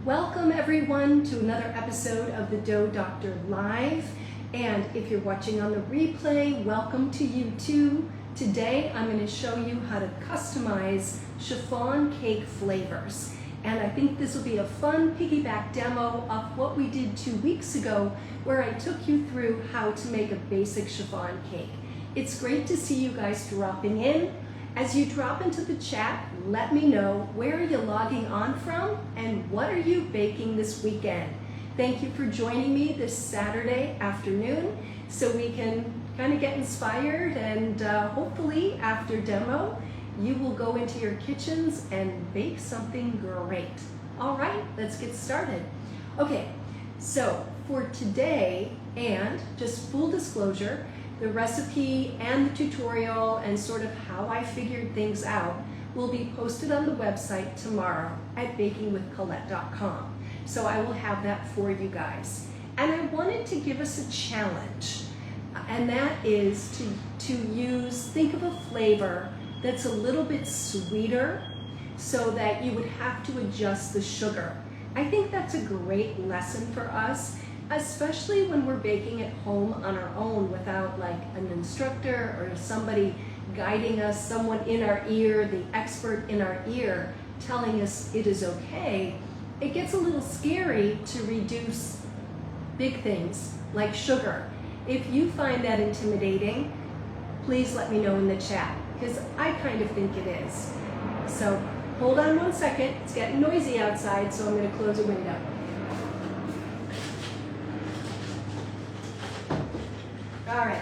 Welcome everyone to another episode of the DoughDr Live. And if you're watching on the replay, welcome to you too. Today I'm going to show you how to customize chiffon cake flavors. And I think this will be a fun piggyback demo of what we did 2 weeks ago, where I took you through how to make a basic chiffon cake. It's great to see you guys dropping in. As you drop into the chat, let me know where are you logging on from and what are you baking this weekend. Thank you for joining me this Saturday afternoon so we can kind of get inspired, and hopefully after demo you will go into your kitchens and bake something great. All right, let's get started. Okay, so for today, and just full disclosure, the recipe and the tutorial and sort of how I figured things out will be posted on the website tomorrow at bakingwithcolette.com. So I will have that for you guys. And I wanted to give us a challenge, and that is think of a flavor that's a little bit sweeter so that you would have to adjust the sugar. I think that's a great lesson for us, especially when we're baking at home on our own without like an instructor or somebody guiding us, someone in our ear, the expert in our ear telling us it is okay. It gets a little scary to reduce big things like sugar. If you find that intimidating, please let me know in the chat, because I kind of think it is. So hold on 1 second, it's getting noisy outside, so I'm going to close a window. All right,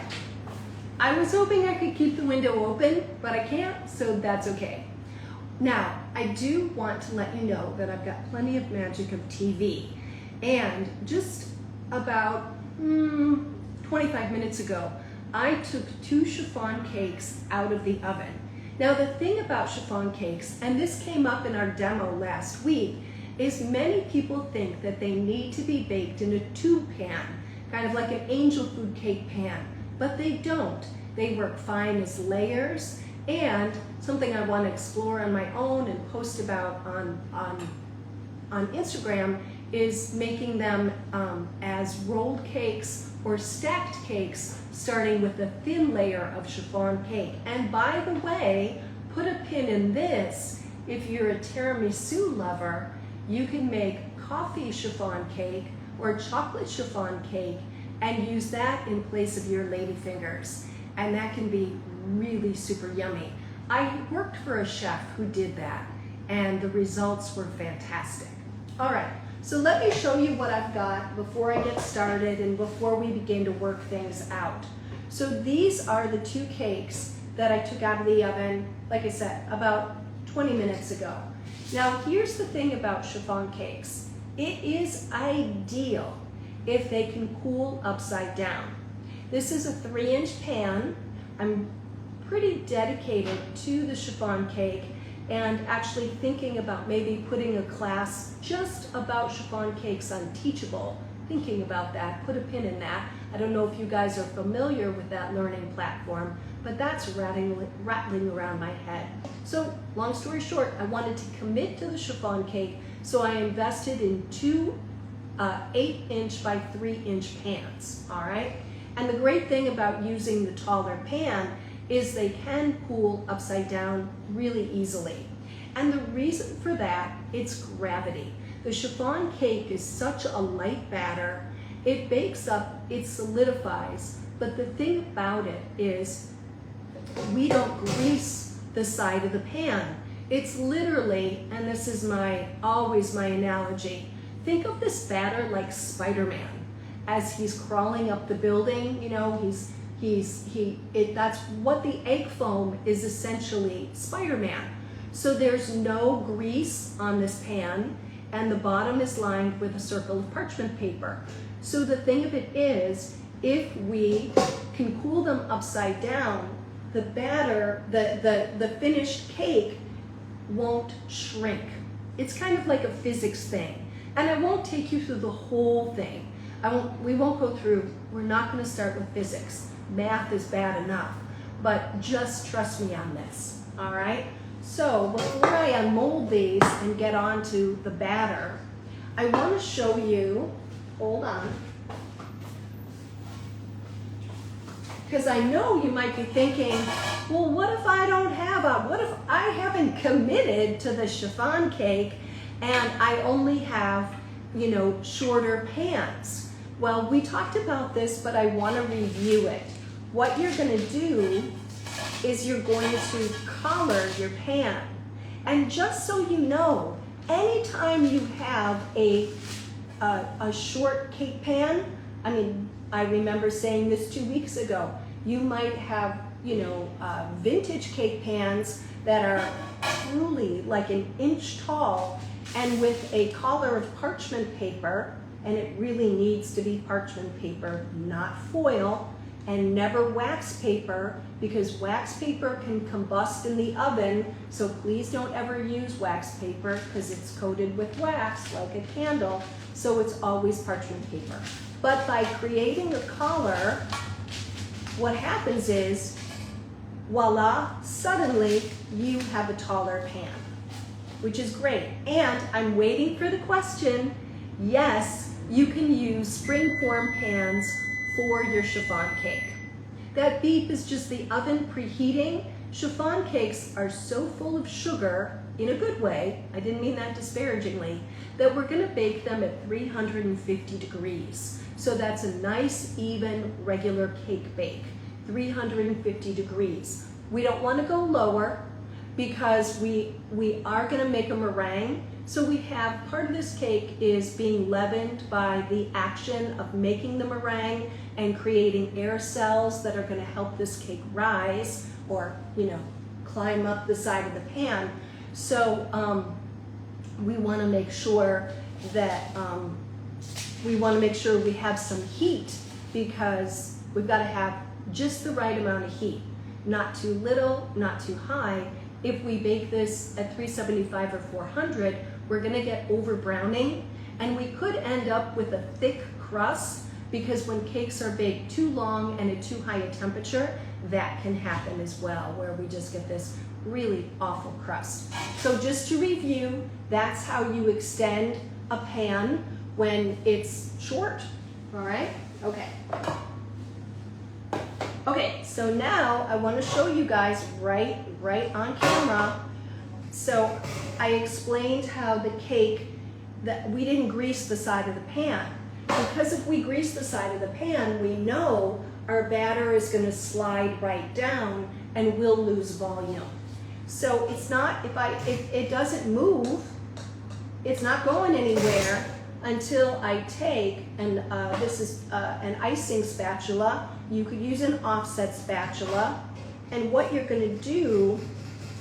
I was hoping I could keep the window open, but I can't, so that's okay. Now, I do want to let you know that I've got plenty of magic of TV, and just about 25 minutes ago, I took 2 chiffon cakes out of the oven. Now, the thing about chiffon cakes, and this came up in our demo last week, is many people think that they need to be baked in a tube pan, kind of like an angel food cake pan, but they don't. They work fine as layers, and something I want to explore on my own and post about on Instagram is making them as rolled cakes or stacked cakes, starting with a thin layer of chiffon cake. And by the way, put a pin in this, if you're a tiramisu lover, you can make coffee chiffon cake or chocolate chiffon cake and use that in place of your ladyfingers. And that can be really super yummy. I worked for a chef who did that, and the results were fantastic. All right, so let me show you what I've got before I get started and before we begin to work things out. So these are the 2 cakes that I took out of the oven, like I said, about 20 minutes ago. Now, here's the thing about chiffon cakes. It is ideal if they can cool upside down. This is a 3-inch pan. I'm pretty dedicated to the chiffon cake and actually thinking about maybe putting a class just about chiffon cakes on Teachable. Thinking about that, put a pin in that. I don't know if you guys are familiar with that learning platform, but that's rattling around my head. So long story short, I wanted to commit to the chiffon cake, so I invested in 2 8-inch by 3-inch pans, all right? And the great thing about using the taller pan is they can cool upside down really easily. And the reason for that, it's gravity. The chiffon cake is such a light batter. It bakes up, it solidifies, but the thing about it is we don't grease the side of the pan. It's literally, and this is always my analogy, think of this batter like Spider-Man. As he's crawling up the building, you know, that's what the egg foam is, essentially Spider-Man. So there's no grease on this pan, and the bottom is lined with a circle of parchment paper. So the thing of it is, if we can cool them upside down, the batter, the finished cake won't shrink. It's kind of like a physics thing. And I won't take you through the whole thing. We won't go through, we're not going to start with physics. Math is bad enough, but just trust me on this, all right? So before I unmold these and get onto the batter, I want to show you, hold on, because I know you might be thinking, well, what if I don't have what if I haven't committed to the chiffon cake and I only have, you know, shorter pans? Well, we talked about this, but I want to review it. What you're going to do is you're going to collar your pan. And just so you know, anytime you have a short cake pan, I mean, I remember saying this 2 weeks ago, you might have, you know, vintage cake pans that are truly like an inch tall and with a collar of parchment paper, and it really needs to be parchment paper, not foil, and never wax paper, because wax paper can combust in the oven, so please don't ever use wax paper because it's coated with wax like a candle, so it's always parchment paper. But by creating a collar, what happens is, voila, suddenly you have a taller pan, which is great. And I'm waiting for the question. Yes, you can use springform pans for your chiffon cake. That beep is just the oven preheating. Chiffon cakes are so full of sugar, in a good way, I didn't mean that disparagingly, that we're gonna bake them at 350 degrees. So that's a nice, even, regular cake bake, 350 degrees. We don't wanna go lower because we are gonna make a meringue. So we have, part of this cake is being leavened by the action of making the meringue and creating air cells that are gonna help this cake rise or, you know, climb up the side of the pan. So we wanna make sure that, we have some heat, because we've gotta have just the right amount of heat. Not too little, not too high. If we bake this at 375 or 400, we're gonna get over browning, and we could end up with a thick crust, because when cakes are baked too long and at too high a temperature, that can happen as well, where we just get this really awful crust. So just to review, that's how you extend a pan when it's short, all right? Okay. Okay, so now I want to show you guys right on camera. So I explained how the cake, that we didn't grease the side of the pan. Because if we grease the side of the pan, we know our batter is going to slide right down and we'll lose volume. So it's not, if it doesn't move, it's not going anywhere until I take, and this is an icing spatula. You could use an offset spatula. And what you're going to do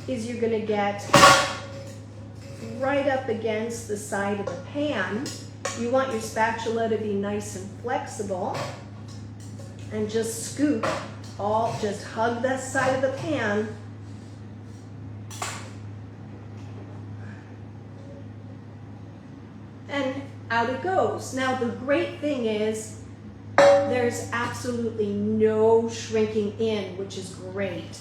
is you're going to get right up against the side of the pan. You want your spatula to be nice and flexible, and just scoop just hug that side of the pan. And out it goes. Now the great thing is there's absolutely no shrinking in, which is great.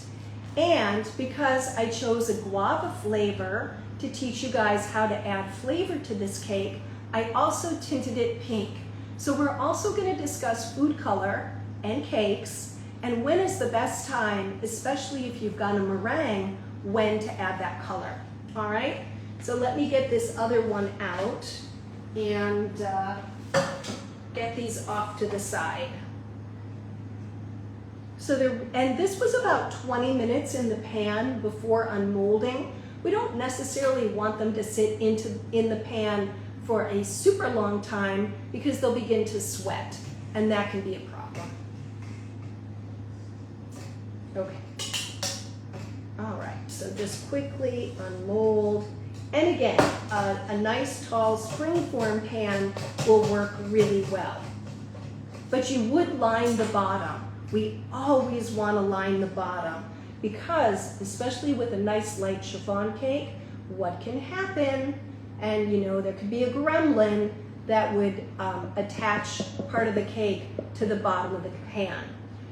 And because I chose a guava flavor to teach you guys how to add flavor to this cake, I also tinted it pink. So we're also going to discuss food color and cakes, and when is the best time, especially if you've got a meringue, when to add that color. All right? So let me get this other one out and get these off to the side. So and this was about 20 minutes in the pan before unmolding. We don't necessarily want them to sit in the pan for a super long time, because they'll begin to sweat, and that can be a problem. Okay. All right, so just quickly unmold. And again, a nice tall springform pan will work really well. But you would line the bottom. We always want to line the bottom, because especially with a nice light chiffon cake, what can happen? And you know, there could be a gremlin that would attach part of the cake to the bottom of the pan.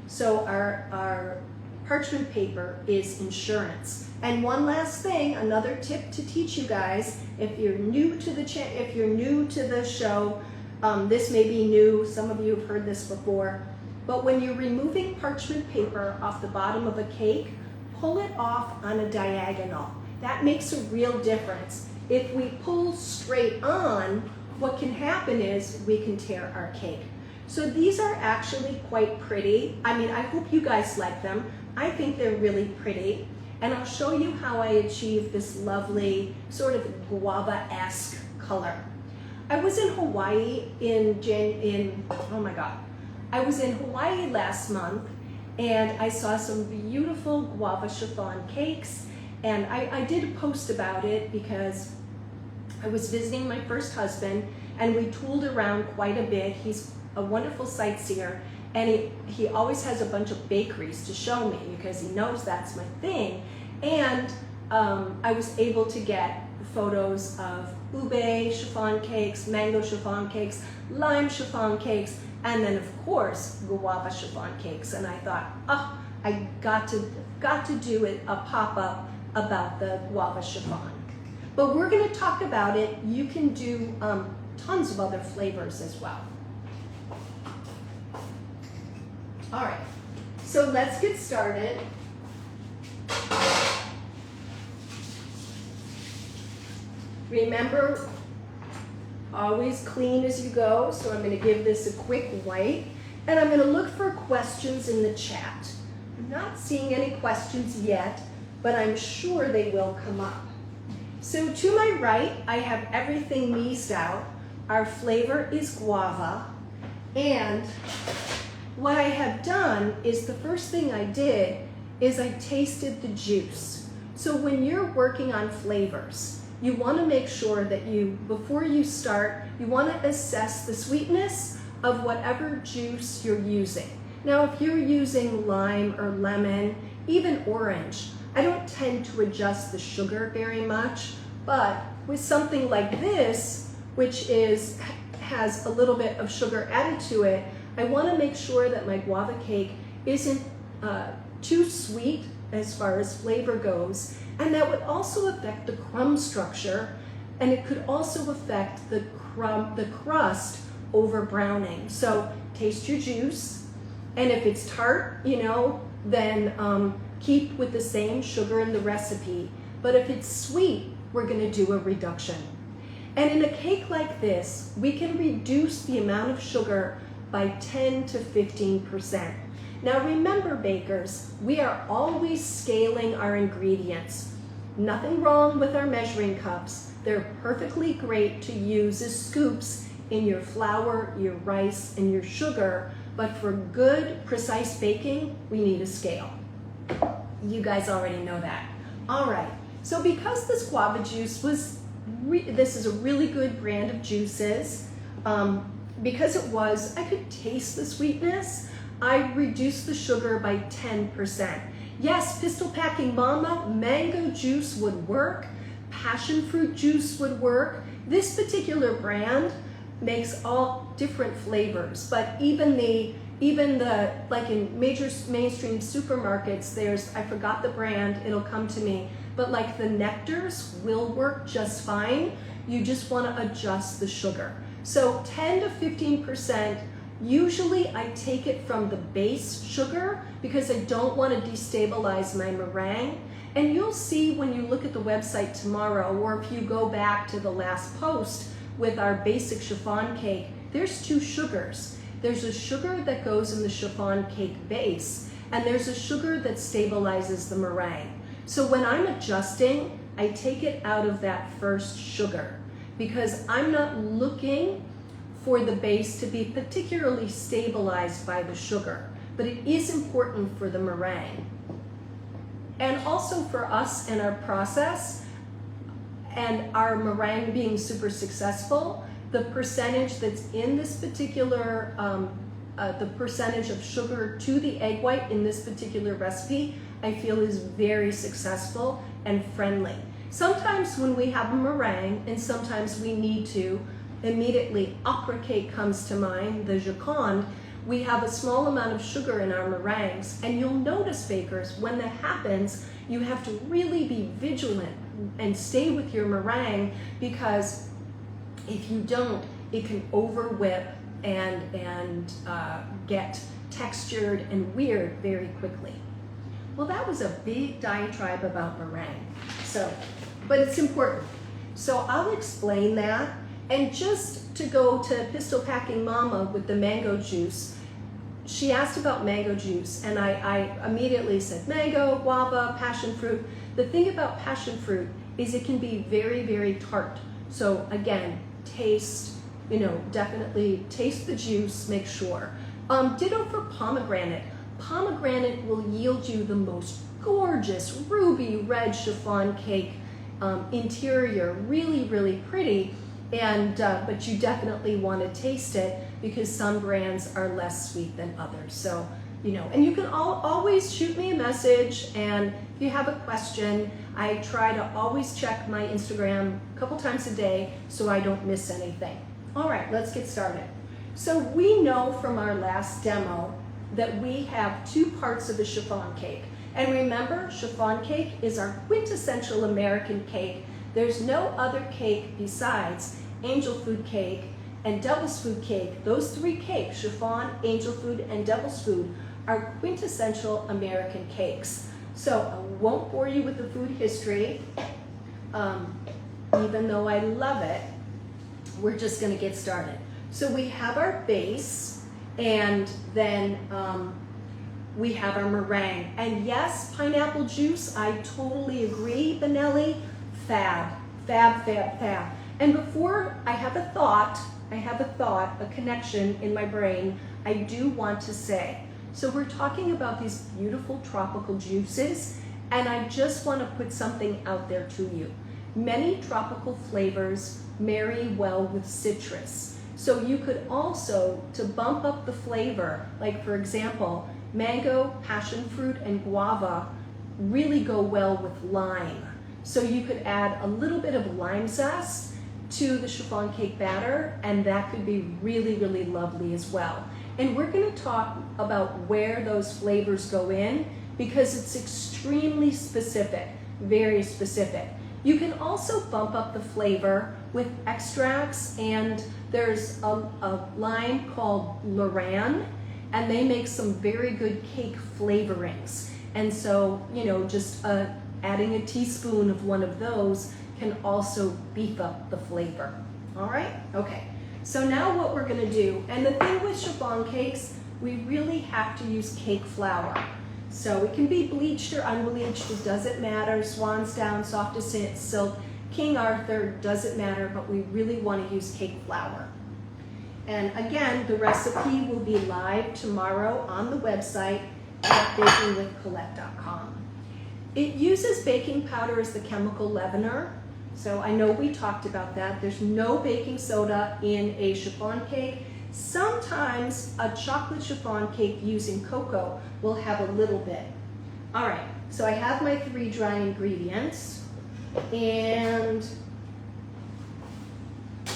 So our parchment paper is insurance. And one last thing, another tip to teach you guys, if you're new to the show, this may be new, some of you have heard this before, but when you're removing parchment paper off the bottom of a cake, pull it off on a diagonal. That makes a real difference. If we pull straight on, what can happen is we can tear our cake. So these are actually quite pretty. I mean, I hope you guys like them. I think they're really pretty. And I'll show you how I achieved this lovely sort of guava-esque color. I was in Hawaii I was in Hawaii last month, and I saw some beautiful guava chiffon cakes, and I did a post about it because I was visiting my first husband, and we tooled around quite a bit. He's a wonderful sightseer, and he always has a bunch of bakeries to show me because he knows that's my thing. And I was able to get photos of ube chiffon cakes, mango chiffon cakes, lime chiffon cakes, and then of course guava chiffon cakes. And I thought, oh, I got to do a pop-up about the guava chiffon. But we're going to talk about it. You can do tons of other flavors as well. All right, so let's get started. Remember, always clean as you go, so I'm going to give this a quick wipe, and I'm going to look for questions in the chat. I'm not seeing any questions yet, but I'm sure they will come up. So to my right, I have everything meased out. Our flavor is guava, and what I have done is the first thing I did is I tasted the juice. So when you're working on flavors, you want to make sure that before you start, you want to assess the sweetness of whatever juice you're using. Now, if you're using lime or lemon, even orange, I don't tend to adjust the sugar very much, but with something like this, which has a little bit of sugar added to it, I want to make sure that my guava cake isn't too sweet as far as flavor goes, and that would also affect the crumb structure, and it could also affect the crust over browning. So taste your juice, and if it's tart, then keep with the same sugar in the recipe. But if it's sweet, we're going to do a reduction. And in a cake like this, we can reduce the amount of sugar by 10 to 15%. Now remember, bakers, we are always scaling our ingredients. Nothing wrong with our measuring cups. They're perfectly great to use as scoops in your flour, your rice, and your sugar, but for good, precise baking, we need a scale. You guys already know that. All right, so because this guava juice this is a really good brand of juices, because I could taste the sweetness, I reduced the sugar by 10%. Yes, Pistol Packing Mama, mango juice would work, passion fruit juice would work. This particular brand makes all different flavors, but even the like in major mainstream supermarkets, I forgot the brand, it'll come to me, but like the nectars will work just fine. You just want to adjust the sugar. So 10 to 15%, usually I take it from the base sugar because I don't want to destabilize my meringue. And you'll see when you look at the website tomorrow, or if you go back to the last post with our basic chiffon cake, there's two sugars. There's a sugar that goes in the chiffon cake base, and there's a sugar that stabilizes the meringue. So when I'm adjusting, I take it out of that first sugar because I'm not looking for the base to be particularly stabilized by the sugar, but it is important for the meringue. And also for us and our process and our meringue being super successful, the percentage that's in this particular, the percentage of sugar to the egg white in this particular recipe, I feel is very successful and friendly. Sometimes when we have a meringue, and sometimes we need to, immediately opera cake comes to mind, the Joconde, we have a small amount of sugar in our meringues, and you'll notice, bakers, when that happens, you have to really be vigilant and stay with your meringue, because if you don't, it can over whip and get textured and weird very quickly. Well, that was a big diatribe about meringue, but it's important. So I'll explain that, and just to go to Pistol Packing Mama with the mango juice, she asked about mango juice, and I immediately said mango, guava, passion fruit. The thing about passion fruit is it can be very, very tart. So again, taste, definitely taste the juice, make sure. Ditto for pomegranate. Pomegranate will yield you the most gorgeous ruby red chiffon cake interior, really, really pretty. But you definitely want to taste it, because some brands are less sweet than others. So, and you can always shoot me a message, and if you have a question, I try to always check my Instagram a couple times a day so I don't miss anything. All right, let's get started. So we know from our last demo that we have two parts of a chiffon cake. And remember, chiffon cake is our quintessential American cake. There's no other cake besides angel food cake and devil's food cake. Those three cakes, chiffon, angel food, and devil's food, are quintessential American cakes. So I won't bore you with the food history, even though I love it. We're just gonna get started. So we have our base, and then we have our meringue. And yes, pineapple juice, I totally agree, Benelli. Fab, fab, fab, fab. And before I have a thought, a connection in my brain, I do want to say, so we're talking about these beautiful tropical juices, and I just want to put something out there to you. Many tropical flavors marry well with citrus. So you could also, to bump up the flavor, like for example, mango, passion fruit, and guava really go well with lime. So you could add a little bit of lime zest to the chiffon cake batter, and that could be really, really lovely as well. And we're going to talk about where those flavors go in, because it's extremely specific, very specific. You can also bump up the flavor with extracts, and there's a line called Loran, and they make some very good cake flavorings. And so, just adding a teaspoon of one of those can also beef up the flavor. All right? Okay. So now what we're gonna do, and the thing with chiffon cakes, we really have to use cake flour. So it can be bleached or unbleached, it doesn't matter. Swansdown, soft as silk, King Arthur, doesn't matter, but we really want to use cake flour. And again, the recipe will be live tomorrow on the website at bakingwithcolette.com. It uses baking powder as the chemical leavener. So I know we talked about that. There's no baking soda in a chiffon cake. Sometimes a chocolate chiffon cake using cocoa will have a little bit. All right, so I have my 3 dry ingredients, and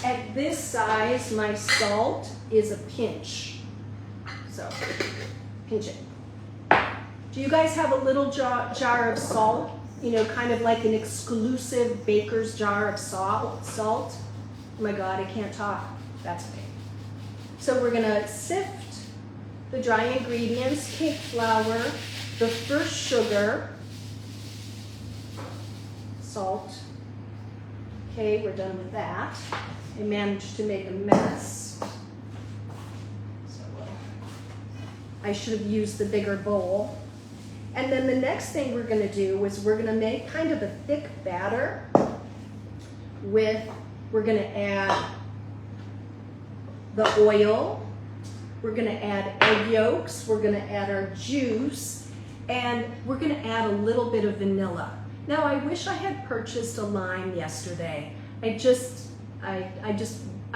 at this size, my salt is a pinch. So, pinch it. Do you guys have a little jar of salt? Kind of like an exclusive baker's jar of salt? Oh my God, I can't talk. That's okay. So we're gonna sift the dry ingredients, cake flour, the first sugar, salt. Okay, we're done with that. I managed to make a mess. So I should have used the bigger bowl. And then the next thing we're gonna do is we're gonna make kind of a thick batter we're gonna add the oil, we're gonna add egg yolks, we're gonna add our juice, and we're gonna add a little bit of vanilla. Now I wish I had purchased a lime yesterday. I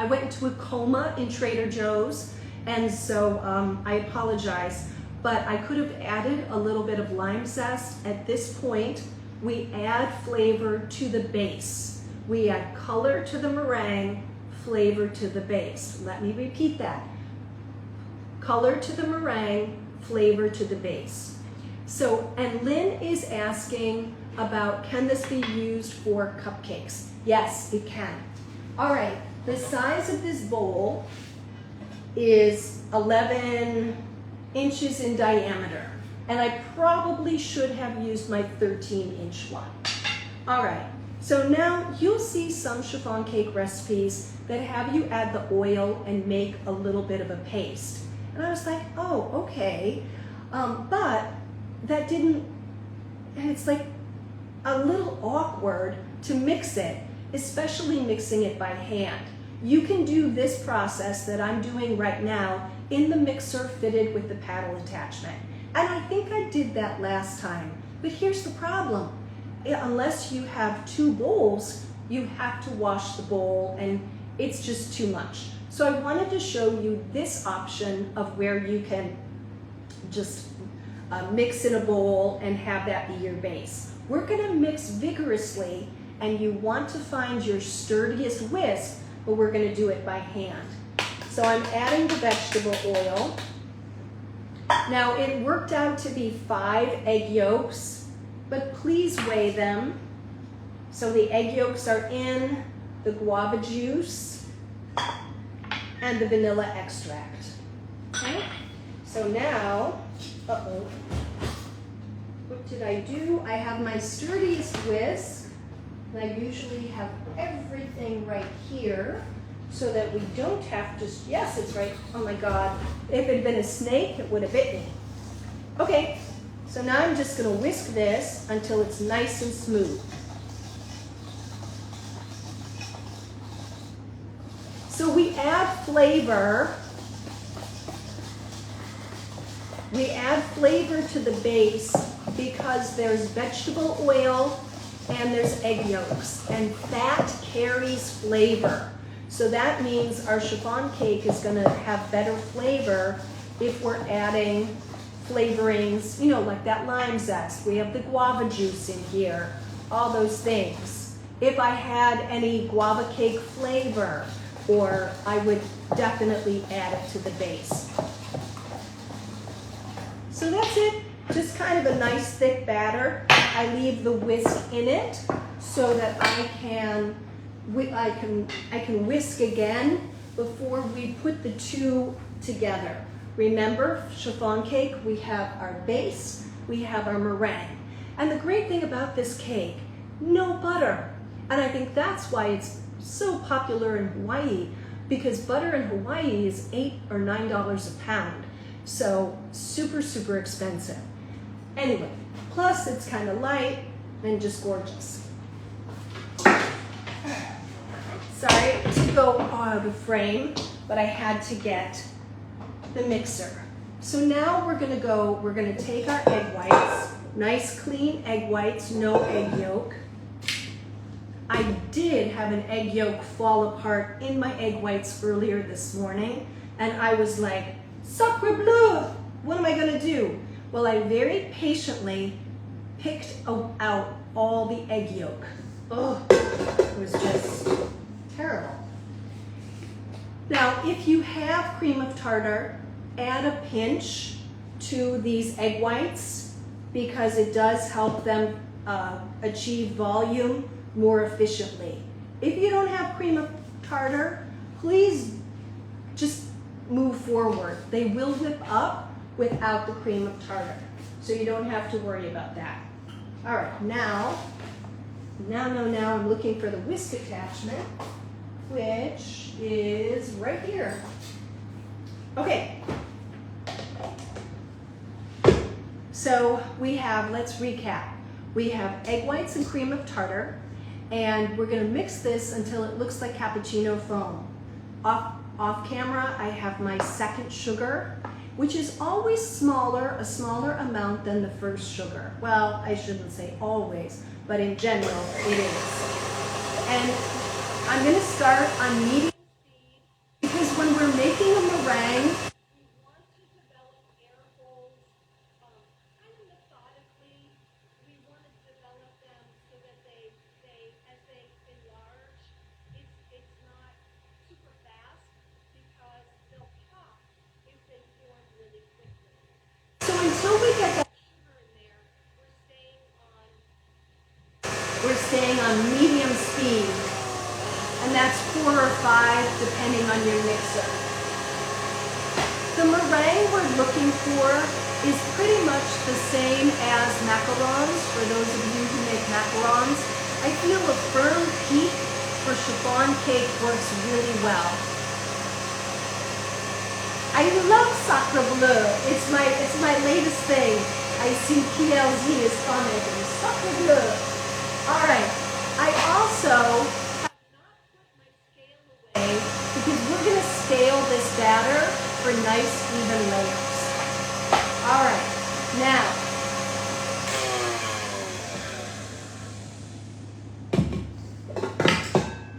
went into a coma in Trader Joe's, and so I apologize. But I could have added a little bit of lime zest. At this point, we add flavor to the base. We add color to the meringue, flavor to the base. Let me repeat that. color to the meringue, flavor to the base. So, and Lynn is asking about, can this be used for cupcakes? Yes, it can. All right, the size of this bowl is 11 inches in diameter, and I probably should have used my 13-inch one. All right, so now you'll see some chiffon cake recipes that have you add the oil and make a little bit of a paste. And I was like, oh, okay, but that didn't, and it's like a little awkward to mix it, especially mixing it by hand. You can do this process that I'm doing right now in the mixer fitted with the paddle attachment. And I think I did that last time, but here's the problem. Unless you have two bowls, you have to wash the bowl and it's just too much. So I wanted to show you this option of where you can just mix in a bowl and have that be your base. We're gonna mix vigorously, and you want to find your sturdiest whisk, but we're gonna do it by hand. So I'm adding the vegetable oil. Now it worked out to be 5 egg yolks, but please weigh them. So the egg yolks are in the guava juice and the vanilla extract. Okay? So now, what did I do? I have my sturdiest whisk, and I usually have everything right here so that we don't have to, yes, it's right. Oh my God. If it had been a snake, it would have bit me. Okay, so now I'm just gonna whisk this until it's nice and smooth. So we add flavor. We add flavor to the base because there's vegetable oil and there's egg yolks, and fat carries flavor. So that means our chiffon cake is gonna have better flavor if we're adding flavorings, you know, like that lime zest. We have the guava juice in here, all those things. If I had any guava cake flavor, or I would definitely add it to the base. So that's it, just kind of a nice thick batter. I leave the whisk in it so that I can whisk again before we put the two together. Remember, chiffon cake, we have our base, we have our meringue. And the great thing about this cake, no butter. And I think that's why it's so popular in Hawaii, because butter in Hawaii is $8 or $9 a pound. So super, super expensive. Anyway, plus it's kind of light and just gorgeous. Sorry to go out of frame, but I had to get the mixer. So now we're gonna take our egg whites, nice clean egg whites, no egg yolk. I did have an egg yolk fall apart in my egg whites earlier this morning, and I was like, sacre bleu, what am I gonna do? Well, I very patiently picked out all the egg yolk. Oh, it was just terrible. Now, if you have cream of tartar, add a pinch to these egg whites because it does help them achieve volume more efficiently. If you don't have cream of tartar, please just move forward. They will whip up without the cream of tartar, so you don't have to worry about that. All right, now I'm looking for the whisk attachment, which is right here. Okay. So we have, let's recap. We have egg whites and cream of tartar, and we're gonna mix this until it looks like cappuccino foam. Off camera, I have my second sugar, which is always a smaller amount than the first sugar. Well, I shouldn't say always, but in general, it is. And I'm gonna start on medium speed because when we're making a meringue, we want to develop air holes kind of methodically. We want to develop them so that as they enlarge, it's not super fast because they'll pop if they form on medium speed. And that's 4 or 5 depending on your mixer. The meringue we're looking for is pretty much the same as macarons, for those of you who make macarons. I feel a firm peak for chiffon cake works really well. I love Sacre Bleu. It's my latest thing. I see PLZ is commenting. Sacre Bleu. All right. I also have not put my scale away because we're going to scale this batter for nice even layers. All right. Now,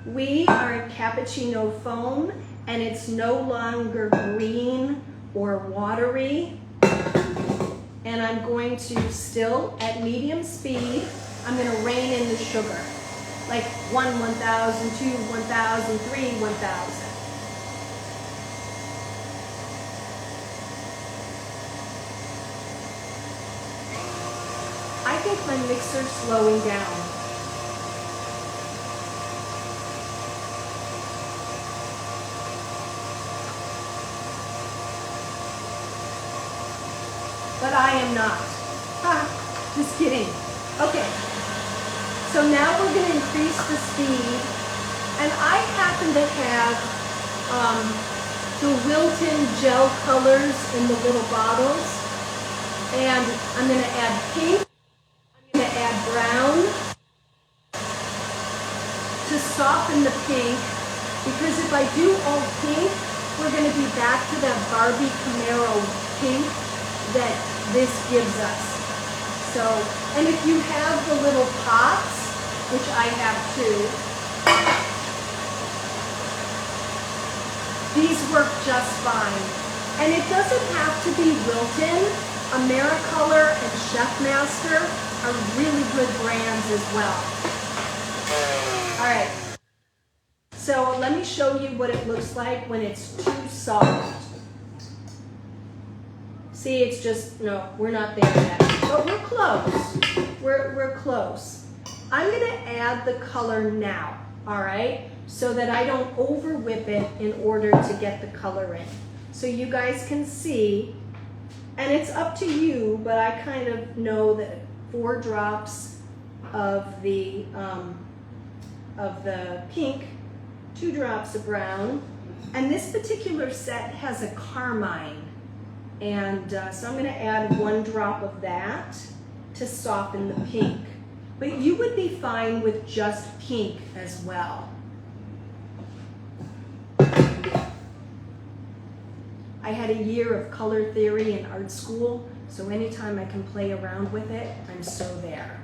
we are at cappuccino foam, and it's no longer green or watery. And I'm going to still, at medium speed, I'm going to rein in the sugar. Like 1, 1,000, 2, 1,000, 3, 1,000. I think my mixer's slowing down. But I am not. Just kidding. Okay. So now we're going to increase the speed. And I happen to have the Wilton gel colors in the little bottles. And I'm going to add pink. I'm going to add brown to soften the pink. Because if I do all pink, we're going to be back to that Barbie Camaro pink that this gives us. So, and if you have the little pots, which I have too, these work just fine. And it doesn't have to be Wilton. Americolor and Chef Master are really good brands as well. All right. So let me show you what it looks like when it's too soft. See, it's just, no, we're not there yet. But we're close. We're close. I'm going to add the color now, all right? So that I don't over whip it in order to get the color in. So you guys can see, and it's up to you, but I kind of know that 4 drops of the pink, 2 drops of brown, and this particular set has a carmine. And so I'm going to add 1 drop of that to soften the pink. But you would be fine with just pink as well. I had a year of color theory in art school, so anytime I can play around with it, I'm so there.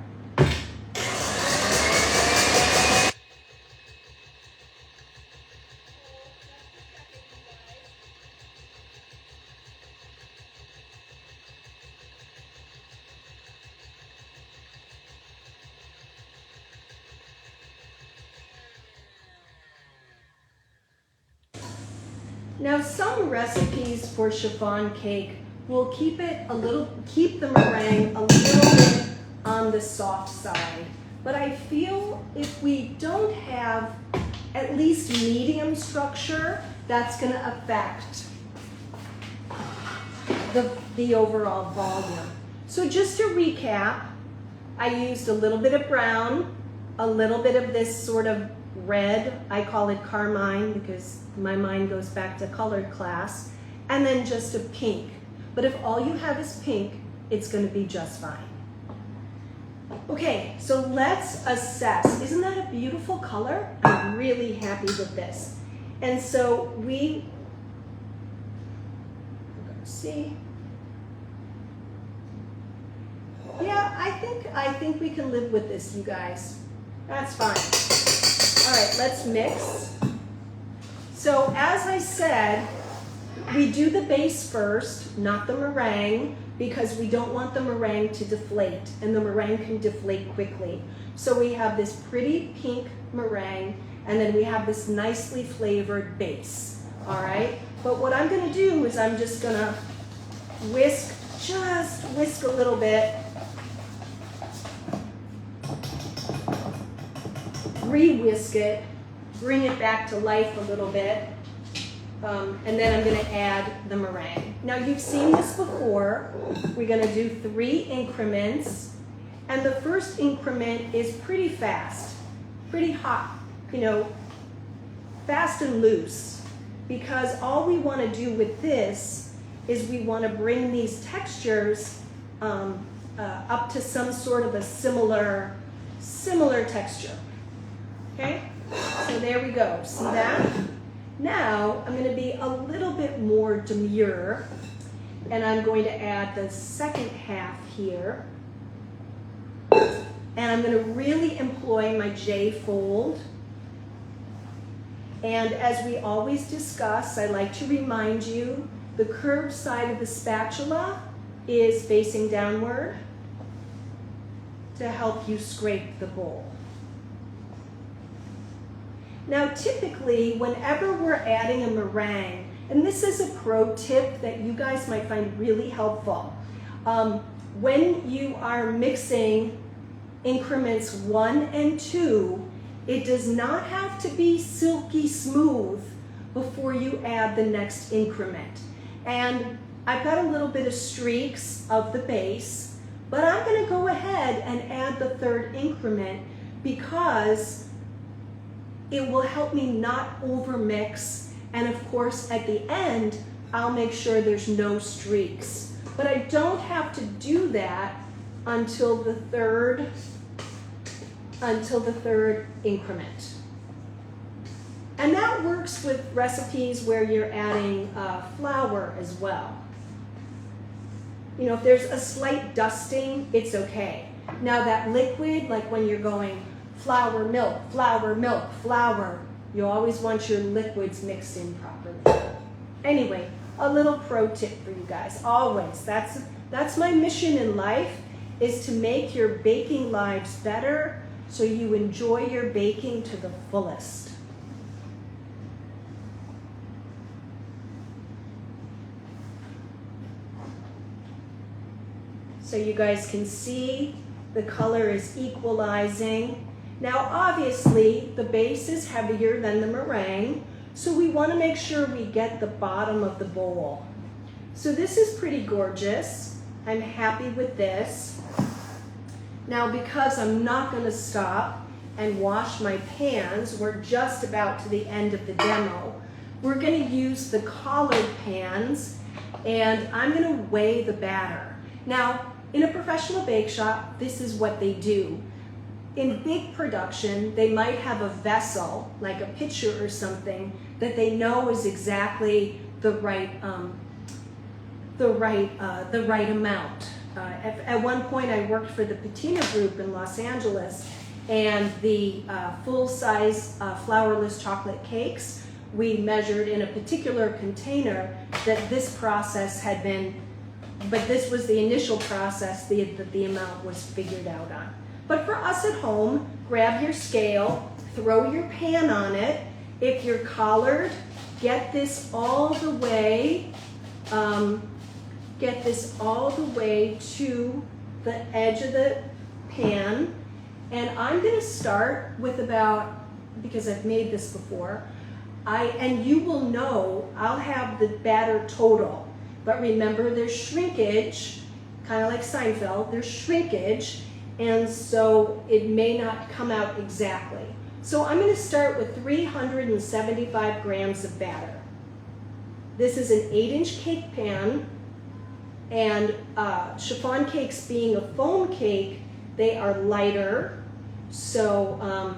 Now, some recipes for chiffon cake will keep the meringue a little bit on the soft side. But I feel if we don't have at least medium structure, that's going to affect the overall volume. So just to recap, I used a little bit of brown, a little bit of this sort of red, I call it carmine because my mind goes back to colored class, and then just a pink. But if all you have is pink, it's going to be just fine. Okay, so let's assess. Isn't that a beautiful color? I'm really happy with this. And so we're going to see. Yeah, I think we can live with this, you guys. That's fine. All right, let's mix. So as I said, we do the base first, not the meringue, because we don't want the meringue to deflate, and the meringue can deflate quickly. So we have this pretty pink meringue, and then we have this nicely flavored base, all right? But what I'm gonna do is I'm just gonna whisk a little bit. re-whisk it, bring it back to life a little bit, and then I'm going to add the meringue. Now you've seen this before. We're going to do 3 increments, and the first increment is pretty fast, pretty hot, you know, fast and loose, because all we want to do with this is we want to bring these textures up to some sort of a similar texture. Okay, so there we go. See that? Now I'm going to be a little bit more demure, and I'm going to add the second half here, and I'm going to really employ my J fold. And as we always discuss, I like to remind you, the curved side of the spatula is facing downward to help you scrape the bowl. Now typically, whenever we're adding a meringue, and this is a pro tip that you guys might find really helpful, when you are mixing increments 1 and 2, it does not have to be silky smooth before you add the next increment. And I've got a little bit of streaks of the base, but I'm going to go ahead and add the 3rd increment because it will help me not overmix, and of course at the end I'll make sure there's no streaks. But I don't have to do that until the third increment. And that works with recipes where you're adding flour as well. You know, if there's a slight dusting, it's okay. Now that liquid, like when you're going flour, milk, flour, you always want your liquids mixed in properly. Anyway, a little pro tip for you guys, always. That's my mission in life, is to make your baking lives better so you enjoy your baking to the fullest. So you guys can see the color is equalizing. Now obviously the base is heavier than the meringue, so we want to make sure we get the bottom of the bowl. So this is pretty gorgeous. I'm happy with this. Now because I'm not going to stop and wash my pans, we're just about to the end of the demo. We're going to use the collared pans, and I'm going to weigh the batter. Now in a professional bake shop, this is what they do. In big production, they might have a vessel, like a pitcher or something, that they know is exactly the right amount. At one point, I worked for the Patina Group in Los Angeles, and the full-size flourless chocolate cakes, we measured in a particular container that this process had been, but this was the initial process that the amount was figured out on. But for us at home, grab your scale, throw your pan on it. If you're collared, get this all the way, to the edge of the pan. And I'm going to start with about, because I've made this before, and you will know I'll have the batter total. But remember, there's shrinkage, kind of like Seinfeld, there's shrinkage, and so it may not come out exactly. So I'm going to start with 375 grams of batter. This is an 8-inch cake pan, and chiffon cakes being a foam cake, they are lighter. So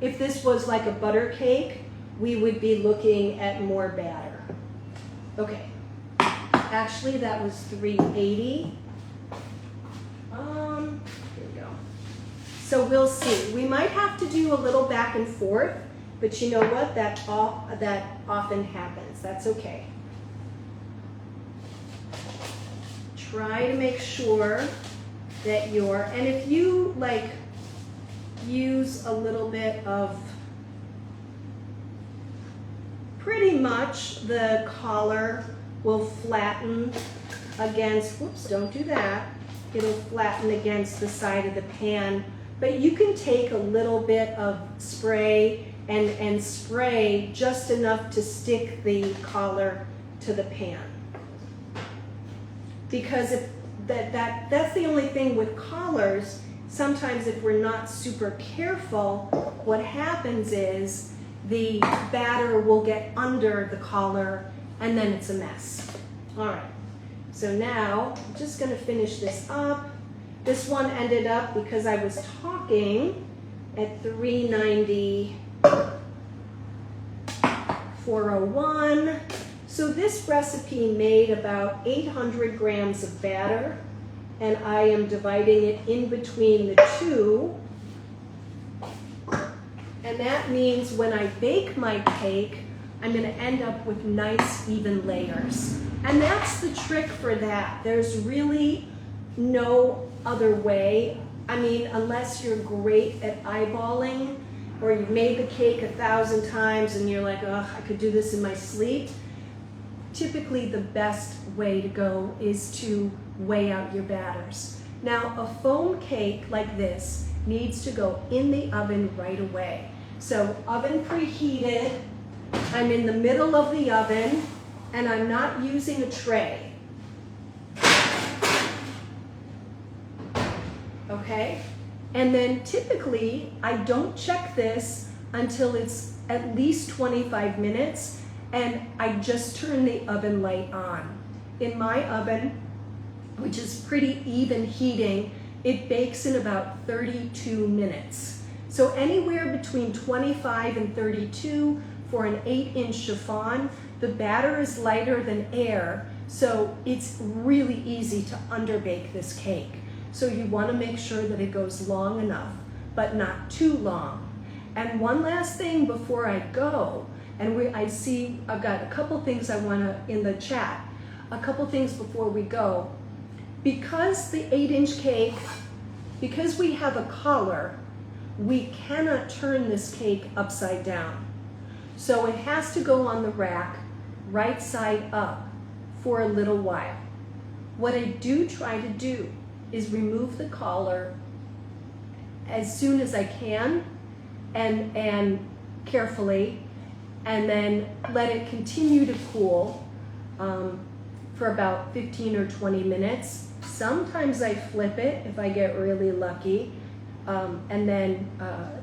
if this was like a butter cake, we would be looking at more batter. Okay. Actually, that was 380. Here we go. So we'll see. We might have to do a little back and forth, but you know what? That often happens. That's okay. Try to make sure that and if you like use a little bit of, pretty much the collar will flatten against, whoops, don't do that. It'll flatten against the side of the pan. but you can take a little bit of spray and spray just enough to stick the collar to the pan. Because if that's the only thing with collars, sometimes if we're not super careful, what happens is the batter will get under the collar and then it's a mess. All right, so now I'm just gonna finish this up. This one ended up, because I was talking, at 390, 401. So this recipe made about 800 grams of batter, and I am dividing it in between the two. And that means when I bake my cake, I'm gonna end up with nice even layers. And that's the trick for that. There's really no other way. I mean, unless you're great at eyeballing, or you've made the cake 1,000 times and you're like, oh, I could do this in my sleep. Typically the best way to go is to weigh out your batters. Now, a foam cake like this needs to go in the oven right away. So oven preheated, I'm in the middle of the oven, and I'm not using a tray. Okay? And then typically, I don't check this until it's at least 25 minutes, and I just turn the oven light on. In my oven, which is pretty even heating, it bakes in about 32 minutes. So anywhere between 25 and 32 for an 8-inch chiffon. The batter is lighter than air, so it's really easy to underbake this cake. So you want to make sure that it goes long enough, but not too long. And one last thing before I go, and I see I've got a couple things I want to, in the chat, a couple things before we go. Because the 8-inch cake, because we have a collar, we cannot turn this cake upside down. So it has to go on the rack right side up for a little while. What I do try to do is remove the collar as soon as I can and carefully, and then let it continue to cool for about 15 or 20 minutes. Sometimes I flip it if I get really lucky, and then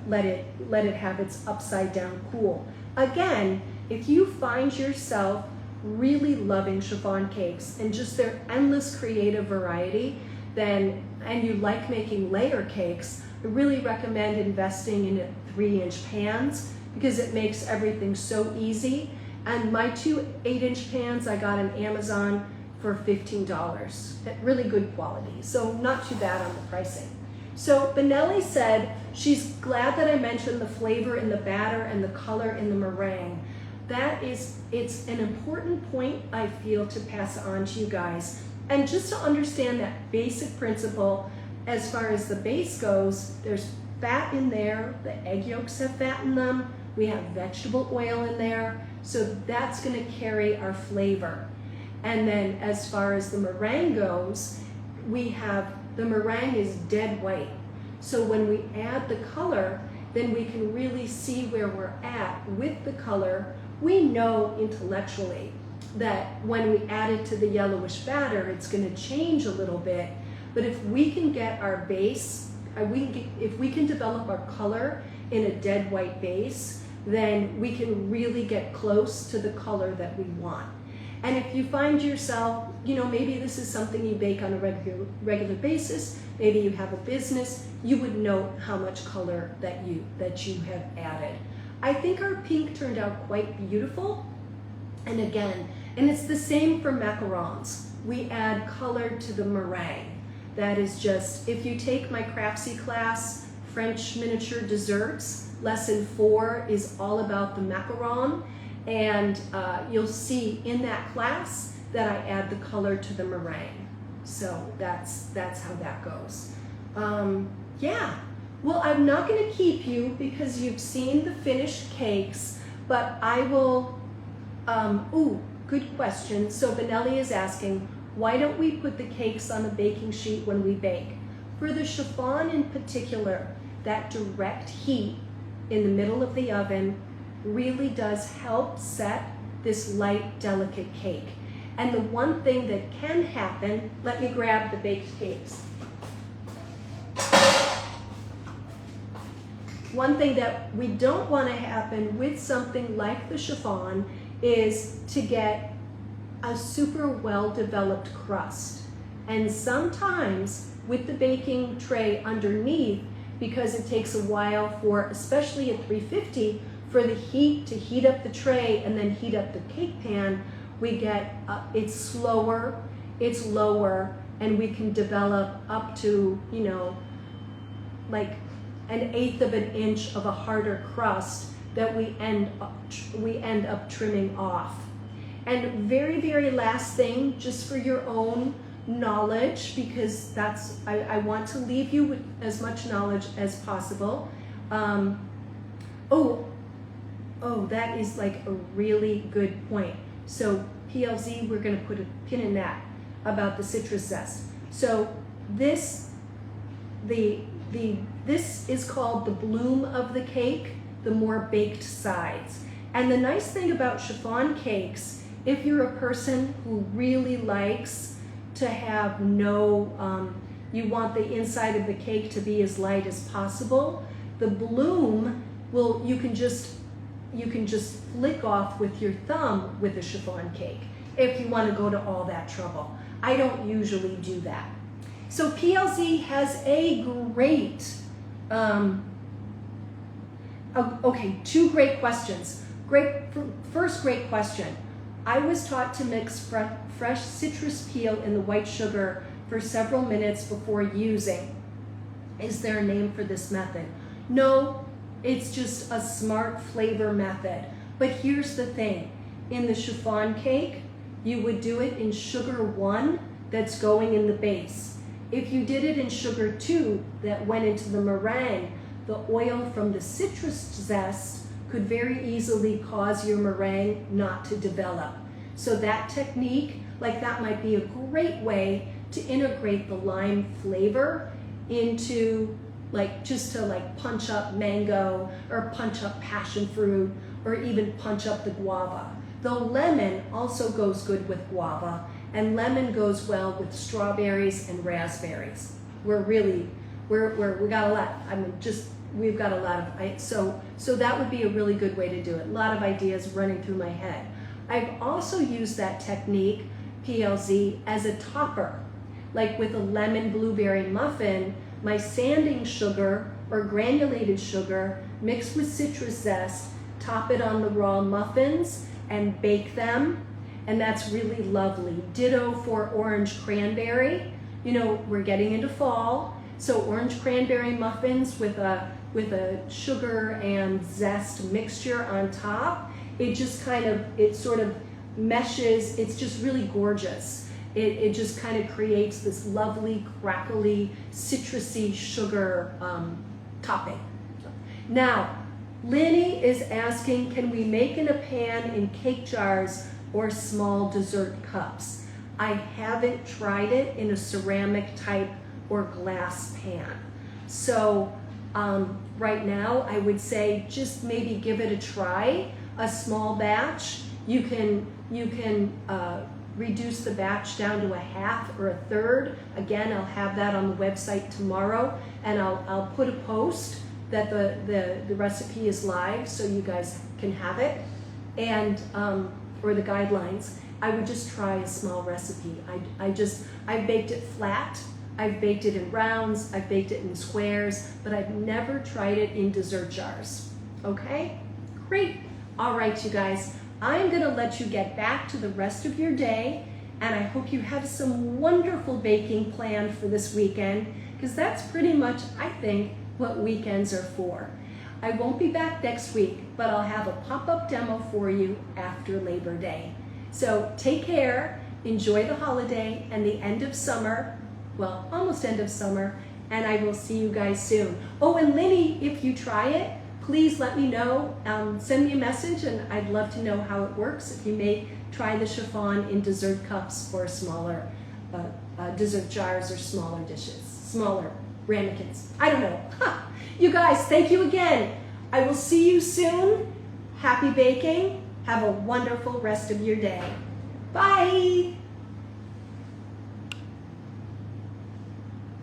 let it have its upside down cool. Again, if you find yourself really loving chiffon cakes and just their endless creative variety, and you like making layer cakes, I really recommend investing in 3-inch pans, because it makes everything so easy. And my 2 8-inch pans I got on Amazon for $15, at really good quality, so not too bad on the pricing. So Benelli said she's glad that I mentioned the flavor in the batter and the color in the meringue. It's an important point, I feel, to pass on to you guys. And just to understand that basic principle, as far as the base goes, there's fat in there, the egg yolks have fat in them, we have vegetable oil in there, so that's gonna carry our flavor. And then as far as the meringue goes, the meringue is dead white. So when we add the color, then we can really see where we're at with the color. We know intellectually that when we add it to the yellowish batter, it's gonna change a little bit. But if we can get our base, if we can develop our color in a dead white base, then we can really get close to the color that we want. And if you find yourself, maybe this is something you bake on a regular basis, maybe you have a business, you would note how much color that you have added. I think our pink turned out quite beautiful. And again, and it's the same for macarons. We add color to the meringue. That is just, if you take my Craftsy class, French Miniature Desserts, lesson 4 is all about the macaron. And you'll see in that class that I add the color to the meringue. So that's how that goes. Yeah, well, I'm not gonna keep you because you've seen the finished cakes, but I will, good question. So Benelli is asking, why don't we put the cakes on the baking sheet when we bake? For the chiffon in particular, that direct heat in the middle of the oven really does help set this light, delicate cake. And the one thing that can happen, let me grab the baked cakes. One thing that we don't want to happen with something like the chiffon is to get a super well-developed crust. And sometimes with the baking tray underneath, because it takes a while for, especially at 350, for the heat to heat up the tray and then heat up the cake pan, we get, it's slower, it's lower, and we can develop up to, you know, like 1/8 of an inch of a harder crust that we end up trimming off. And very, very last thing, just for your own knowledge, because that's, I want to leave you with as much knowledge as possible. Oh, that is like a really good point. So PLZ, we're gonna put a pin in that about the citrus zest. So this is called the bloom of the cake, the more baked sides. And the nice thing about chiffon cakes, if you're a person who really likes to have no, you want the inside of the cake to be as light as possible, the bloom will, you can just flick off with your thumb with a chiffon cake if you want to go to all that trouble. I don't usually do that. So PLZ has a great, okay, 2 great questions. First great question. I was taught to mix fresh citrus peel in the white sugar for several minutes before using. Is there a name for this method? No, it's just a smart flavor method. But here's the thing. In the chiffon cake, you would do it in sugar 1 that's going in the base. If you did it in sugar 2 that went into the meringue, the oil from the citrus zest could very easily cause your meringue not to develop. So that technique, like that might be a great way to integrate the lime flavor into, like, just to like punch up mango or punch up passion fruit or even punch up the guava. Though lemon also goes good with guava, and lemon goes well with strawberries and raspberries. We got a lot. I mean, we've got a lot of, so that would be a really good way to do it. A lot of ideas running through my head. I've also used that technique, PLZ, as a topper. Like with a lemon blueberry muffin, my sanding sugar or granulated sugar mixed with citrus zest, top it on the raw muffins and bake them. And that's really lovely. Ditto for orange cranberry. You know, we're getting into fall, so orange cranberry muffins with a sugar and zest mixture on top. It just kind of, it sort of meshes. It's just really gorgeous. It just kind of creates this lovely, crackly, citrusy sugar topping. Now, Linny is asking, can we make in a pan in cake jars or small dessert cups? I haven't tried it in a ceramic type or glass pan. So right now I would say just maybe give it a try, a small batch. You can reduce the batch down to 1/2 or 1/3. Again, I'll have that on the website tomorrow, and I'll put a post that the recipe is live so you guys can have it, and or the guidelines. I would just try a small recipe. I've baked it flat, I've baked it in rounds, I've baked it in squares, but I've never tried it in dessert jars. Okay, great. All right, you guys, I'm gonna let you get back to the rest of your day, and I hope you have some wonderful baking planned for this weekend, because that's pretty much, I think, what weekends are for. I won't be back next week, but I'll have a pop-up demo for you after Labor Day. So take care, enjoy the holiday and the end of summer, well, almost end of summer, and I will see you guys soon. Oh, and Linny, if you try it, please let me know, send me a message, and I'd love to know how it works if you may try the chiffon in dessert cups or smaller dessert jars or smaller dishes, smaller ramekins. I don't know. Huh. You guys, thank you again. I will see you soon. Happy baking. Have a wonderful rest of your day. Bye.